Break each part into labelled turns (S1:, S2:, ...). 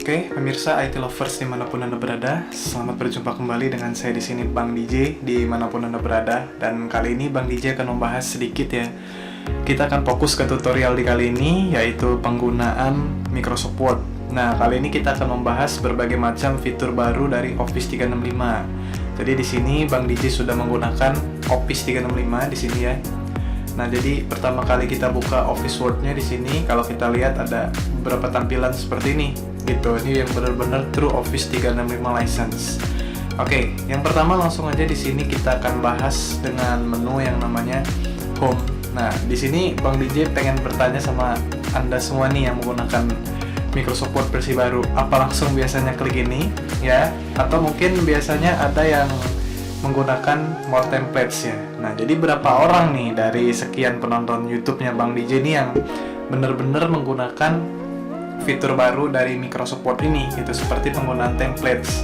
S1: Oke, pemirsa IT lovers dimanapun Anda berada, selamat berjumpa kembali dengan saya di sini Bang DJ dimanapun Anda berada. Dan kali ini Bang DJ akan membahas sedikit ya. Kita akan fokus ke tutorial di kali ini, yaitu penggunaan Microsoft Word. Nah, kali ini kita akan membahas berbagai macam fitur baru dari Office 365. Jadi di sini Bang DJ sudah menggunakan Office 365 di sini ya. Nah, jadi pertama kali kita buka Office Word-nya di sini, kalau kita lihat ada beberapa tampilan seperti ini. Gitu, ini yang benar-benar true Office 365 license. Oke, yang pertama langsung aja di sini kita akan bahas dengan menu yang namanya Home. Nah, di sini Bang DJ pengen bertanya sama Anda semua nih yang menggunakan Microsoft Word versi baru, apa langsung biasanya klik ini ya? Atau mungkin biasanya ada yang menggunakan more templates ya. Nah, jadi berapa orang nih dari sekian penonton YouTube-nya Bang DJ ini yang benar-benar menggunakan fitur baru dari Microsoft Word ini, gitu, seperti penggunaan templates.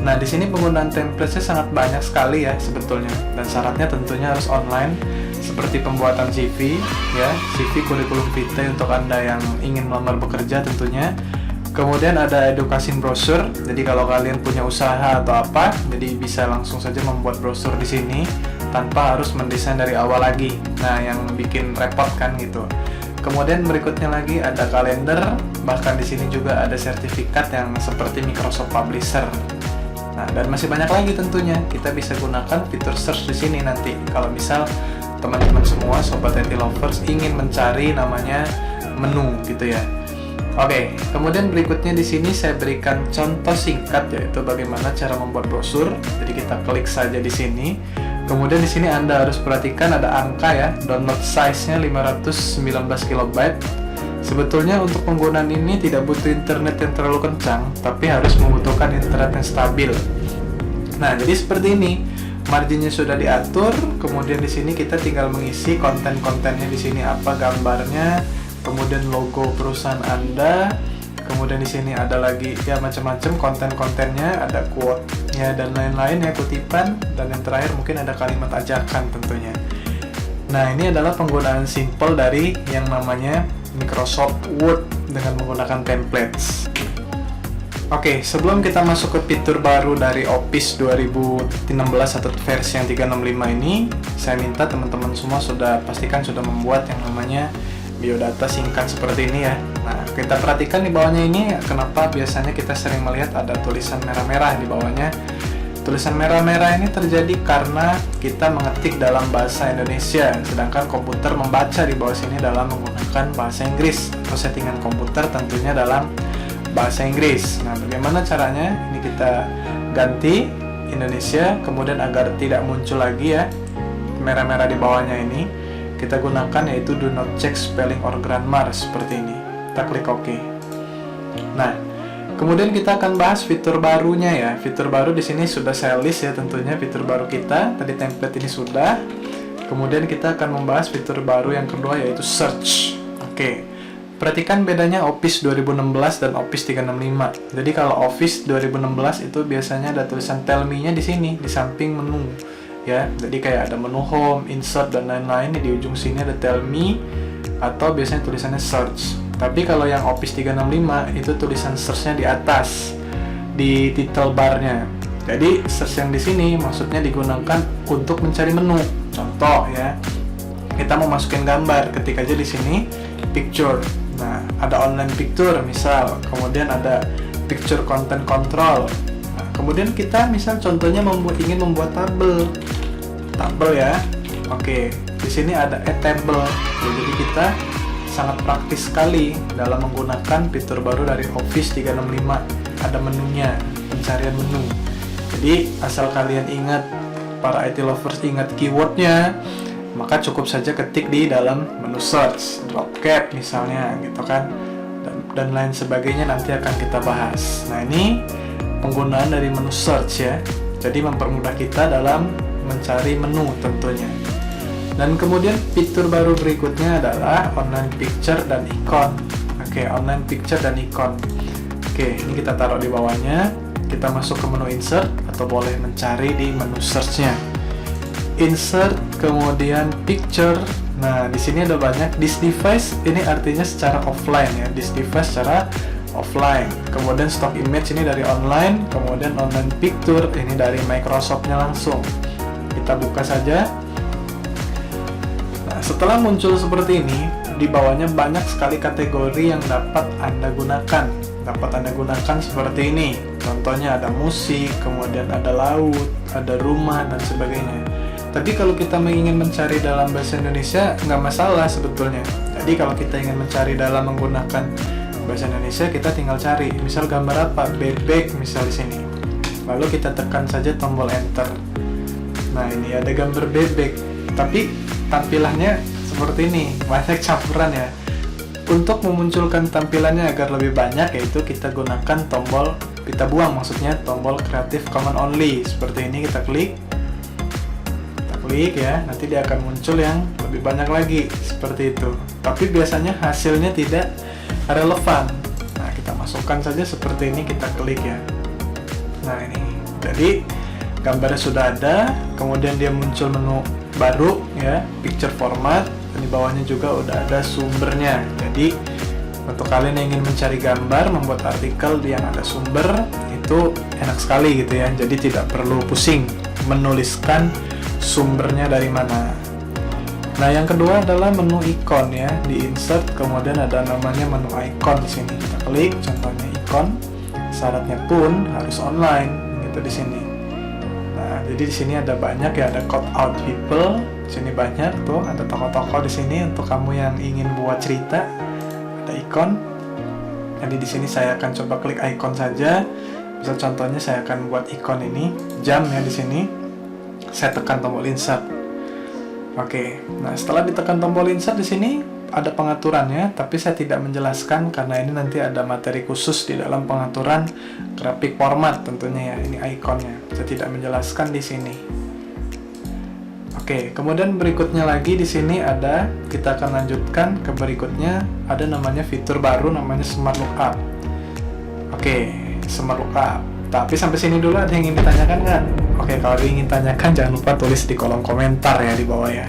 S1: Nah, di sini penggunaan templates-nya sangat banyak sekali ya sebetulnya, dan syaratnya tentunya harus online, seperti pembuatan CV ya, CV kurikulum vitae untuk Anda yang ingin melamar bekerja tentunya. Kemudian ada edukasi brosur, jadi kalau kalian punya usaha atau apa, jadi bisa langsung saja membuat brosur di sini tanpa harus mendesain dari awal lagi. Nah, yang bikin repot kan gitu. Kemudian berikutnya lagi ada kalender, bahkan di sini juga ada sertifikat yang seperti Microsoft Publisher. Nah, dan masih banyak lagi tentunya. Kita bisa gunakan fitur search di sini nanti. Kalau misal teman-teman semua sobat IT lovers ingin mencari namanya menu gitu ya. Oke, kemudian berikutnya di sini saya berikan contoh singkat, yaitu bagaimana cara membuat brosur. Jadi kita klik saja di sini. Kemudian di sini Anda harus perhatikan ada angka ya, download size-nya 519 KB. Sebetulnya untuk penggunaan ini tidak butuh internet yang terlalu kencang, tapi harus membutuhkan internet yang stabil. Nah, jadi seperti ini. Marginnya sudah diatur, kemudian di sini kita tinggal mengisi konten-kontennya di sini apa gambarnya, kemudian logo perusahaan Anda, kemudian di sini ada lagi ya macam-macam konten-kontennya, ada quote-nya dan lain-lain ya, kutipan, dan yang terakhir mungkin ada kalimat ajakan tentunya. Nah, ini adalah penggunaan simple dari yang namanya Microsoft Word dengan menggunakan templates. Oke, sebelum kita masuk ke fitur baru dari Office 2016 atau versi yang 365 ini, saya minta teman-teman semua pastikan sudah membuat yang namanya biodata singkat seperti ini ya. Nah, kita perhatikan di bawahnya ini, kenapa biasanya kita sering melihat ada tulisan merah-merah di bawahnya. Tulisan merah-merah ini terjadi karena kita mengetik dalam bahasa Indonesia, sedangkan komputer membaca di bawah sini dalam menggunakan bahasa Inggris, atau settingan komputer tentunya dalam bahasa Inggris. Nah, bagaimana caranya? Ini kita ganti Indonesia, kemudian agar tidak muncul lagi ya merah-merah di bawahnya ini, kita gunakan yaitu do not check spelling or grammar seperti ini. Kita klik OK. Nah, kemudian kita akan bahas fitur barunya ya. Fitur baru di sini sudah saya list ya tentunya fitur baru kita. Tadi template ini sudah. Kemudian kita akan membahas fitur baru yang kedua yaitu search. Oke. Perhatikan bedanya Office 2016 dan Office 365. Jadi kalau Office 2016 itu biasanya ada tulisan tell me-nya di sini, di samping menu. Ya, jadi kayak ada menu home, insert dan lain-lain. Di ujung sini ada tell me atau biasanya tulisannya search. Tapi kalau yang Office 365 itu tulisan search-nya di atas di title bar-nya. Jadi search yang di sini maksudnya digunakan untuk mencari menu. Contoh ya, kita mau masukin gambar, ketik aja di sini picture. Nah, ada online picture misal, kemudian ada picture content control. Nah, kemudian kita misal contohnya ingin membuat tabel ya. Oke, di sini ada add table. Jadi kita sangat praktis sekali dalam menggunakan fitur baru dari Office 365. Ada menunya, pencarian menu. Jadi asal kalian ingat, para IT lovers ingat keywordnya, maka cukup saja ketik di dalam menu search, drop cap misalnya gitu kan, dan lain sebagainya nanti akan kita bahas. Nah, ini penggunaan dari menu search ya, jadi mempermudah kita dalam mencari menu tentunya. Dan kemudian fitur baru berikutnya adalah online picture dan icon. Oke, online picture dan icon. Oke, ini kita taruh di bawahnya, kita masuk ke menu insert atau boleh mencari di menu search-nya. Insert, kemudian picture. Nah, di sini ada banyak. This device ini artinya secara offline ya. This device secara offline. Kemudian stock image ini dari online, kemudian online picture ini dari Microsoft-nya langsung. Kita buka saja. Nah, setelah muncul seperti ini, di bawahnya banyak sekali kategori yang dapat Anda gunakan. Dapat Anda gunakan seperti ini. Contohnya ada musik, kemudian ada laut, ada rumah, dan sebagainya. Tapi kalau kita ingin mencari dalam bahasa Indonesia, nggak masalah sebetulnya. Jadi kalau kita ingin mencari dalam menggunakan bahasa Indonesia, kita tinggal cari. Misal gambar apa? Bebek misal di sini. Lalu kita tekan saja tombol enter. Nah, ini ada gambar bebek. Tapi tampilannya seperti ini, banyak campuran ya. Untuk memunculkan tampilannya agar lebih banyak, yaitu kita gunakan tombol, kita buang maksudnya tombol Creative Commons Only. Seperti ini kita klik ya, nanti dia akan muncul yang lebih banyak lagi seperti itu. Tapi biasanya hasilnya tidak relevan. Nah, kita masukkan saja seperti ini, kita klik ya. Nah, ini jadi gambarnya sudah ada, kemudian dia muncul menu baru ya, picture format, dan di bawahnya juga udah ada sumbernya. Jadi untuk kalian yang ingin mencari gambar, membuat artikel yang ada sumber, itu enak sekali gitu ya. Jadi tidak perlu pusing menuliskan sumbernya dari mana. Nah, yang kedua adalah menu ikon ya, di insert, kemudian ada namanya menu icon di sini. Kita klik, contohnya ikon. Syaratnya pun harus online gitu di sini. Nah, jadi di sini ada banyak ya, ada cut out people. Di sini banyak tuh, ada tokoh-tokoh di sini untuk kamu yang ingin buat cerita. Ada ikon. Jadi di sini saya akan coba klik icon saja. Misal contohnya saya akan buat ikon ini, jam ya di sini. Saya tekan tombol insert. Oke, nah setelah ditekan tombol insert di sini ada pengaturannya, tapi saya tidak menjelaskan karena ini nanti ada materi khusus di dalam pengaturan grafik format tentunya ya. Ini ikonnya, saya tidak menjelaskan di sini. Oke, kemudian berikutnya lagi di sini ada, kita akan lanjutkan ke berikutnya, ada namanya fitur baru namanya Smart Lookup. Oke, Smart Lookup. Tapi sampai sini dulu ada yang ingin ditanyakan kan? Oke, kalau ingin tanyakan jangan lupa tulis di kolom komentar ya di bawah ya.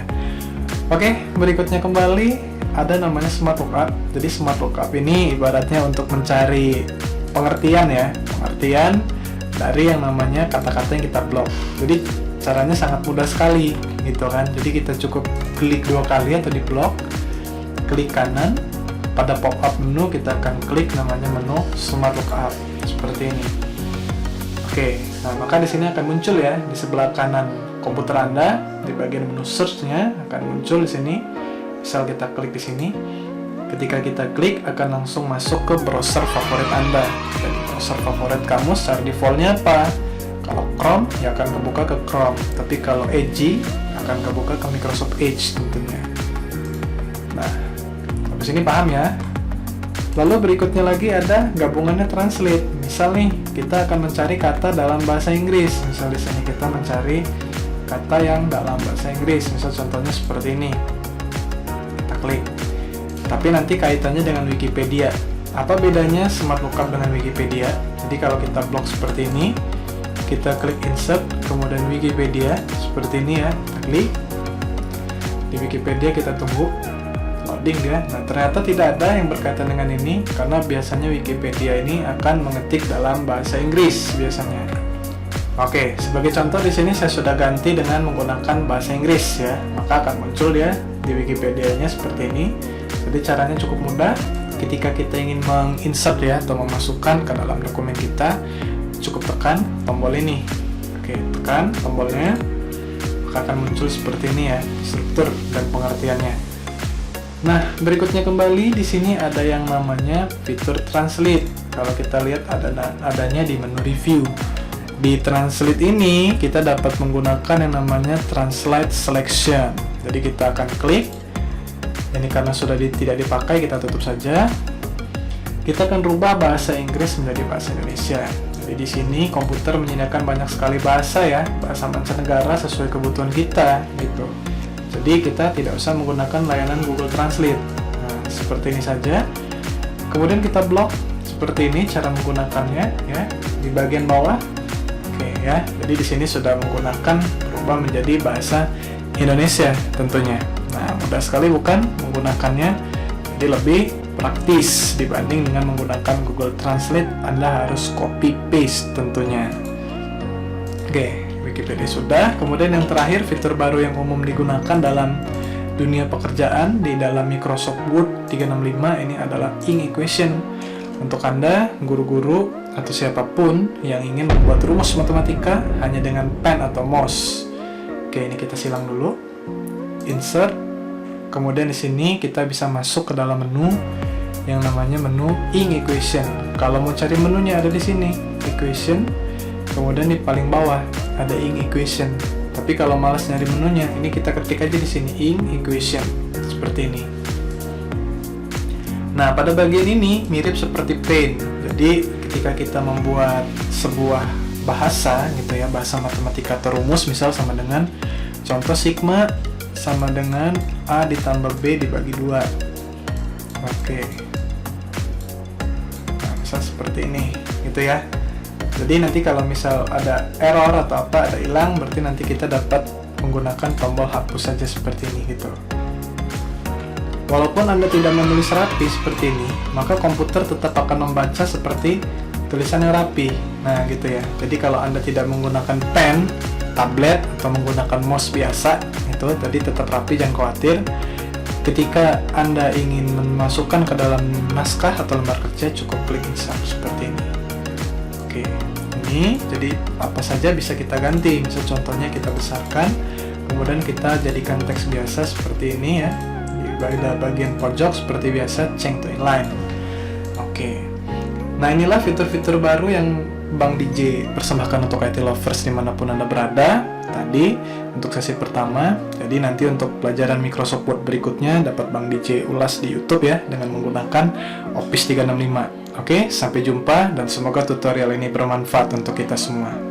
S1: Oke, berikutnya kembali ada namanya Smart Lookup. Jadi Smart Lookup ini ibaratnya untuk mencari pengertian ya, pengertian dari yang namanya kata-kata yang kita blok. Jadi caranya sangat mudah sekali gitu kan. Jadi kita cukup klik 2 kali atau di blok, klik kanan, pada pop-up menu kita akan klik namanya menu Smart Lookup seperti ini. Oke, nah maka di sini akan muncul ya di sebelah kanan komputer Anda di bagian menu search-nya akan muncul di sini. Misal kita klik di sini, ketika kita klik akan langsung masuk ke browser favorit Anda. Dan browser favorit kamu secara default-nya apa? Kalau Chrome ya akan kebuka ke Chrome, tapi kalau Edge akan kebuka ke Microsoft Edge tentunya. Nah, habis ini paham ya? Lalu berikutnya lagi ada gabungannya translate. Misal nih, kita akan mencari kata dalam bahasa Inggris. Misal di sini kita mencari kata yang dalam bahasa Inggris. Misal contohnya seperti ini. Kita klik. Tapi nanti kaitannya dengan Wikipedia. Apa bedanya Smart Lookup dengan Wikipedia? Jadi kalau kita blok seperti ini, kita klik insert, kemudian Wikipedia seperti ini ya. Kita klik. Di Wikipedia kita tunggu loading ya. Nah, ternyata tidak ada yang berkaitan dengan ini karena biasanya Wikipedia ini akan mengetik dalam bahasa Inggris biasanya. Oke, sebagai contoh di sini saya sudah ganti dengan menggunakan bahasa Inggris ya. Maka akan muncul ya di Wikipedia-nya seperti ini. Jadi caranya cukup mudah. Ketika kita ingin menginsert ya atau memasukkan ke dalam dokumen kita, cukup tekan tombol ini. Oke, tekan tombolnya, maka akan muncul seperti ini ya struktur dan pengertiannya. Nah, berikutnya kembali di sini ada yang namanya fitur translate. Kalau kita lihat adanya di menu review. Di translate ini kita dapat menggunakan yang namanya translate selection. Jadi kita akan klik. Ini karena sudah tidak dipakai, kita tutup saja. Kita akan rubah bahasa Inggris menjadi bahasa Indonesia. Jadi di sini komputer menyediakan banyak sekali bahasa ya, bahasa mancanegara sesuai kebutuhan kita gitu. Jadi kita tidak usah menggunakan layanan Google Translate. Nah, seperti ini saja. Kemudian kita blok seperti ini cara menggunakannya ya di bagian bawah. Oke ya. Jadi di sini sudah menggunakan berubah menjadi bahasa Indonesia tentunya. Nah, mudah sekali bukan menggunakannya. Jadi lebih praktis dibanding dengan menggunakan Google Translate. Anda harus copy paste tentunya. Oke, Wikipedia sudah. Kemudian yang terakhir, fitur baru yang umum digunakan dalam dunia pekerjaan di dalam Microsoft Word 365 ini adalah ink equation. Untuk Anda, guru-guru atau siapapun yang ingin membuat rumus matematika hanya dengan pen atau mouse. Oke, ini kita silang dulu. Insert. Kemudian di sini kita bisa masuk ke dalam menu yang namanya menu ink equation. Kalau mau cari menunya ada di sini, equation. Kemudian di paling bawah ada ink equation. Tapi kalau malas nyari menunya, ini kita ketik aja di sini ink equation seperti ini. Nah, pada bagian ini mirip seperti paint. Jadi, ketika kita membuat sebuah bahasa gitu ya, bahasa matematika atau rumus, misal sama dengan contoh sigma sama dengan A ditambah B dibagi 2. Oke. Nah, misal seperti ini, gitu ya. Jadi nanti kalau misal ada error atau apa, ada hilang, berarti nanti kita dapat menggunakan tombol hapus saja seperti ini gitu. Walaupun Anda tidak menulis rapi seperti ini, maka komputer tetap akan membaca seperti tulisan yang rapi. Nah, gitu ya. Jadi kalau Anda tidak menggunakan pen, tablet, atau menggunakan mouse biasa, itu tadi tetap rapi, jangan khawatir. Ketika Anda ingin memasukkan ke dalam naskah atau lembar kerja, cukup klik insert seperti ini. Oke, ini jadi apa saja bisa kita ganti. Misal contohnya kita besarkan, kemudian kita jadikan teks biasa seperti ini ya. Di bagian pojok seperti biasa, change to inline. Oke. Nah, inilah fitur-fitur baru yang Bang DJ persembahkan untuk IT lovers dimanapun Anda berada tadi untuk sesi pertama. Jadi nanti untuk pelajaran Microsoft Word berikutnya dapat Bang DJ ulas di YouTube ya dengan menggunakan Office 365. Oke, sampai jumpa dan semoga tutorial ini bermanfaat untuk kita semua.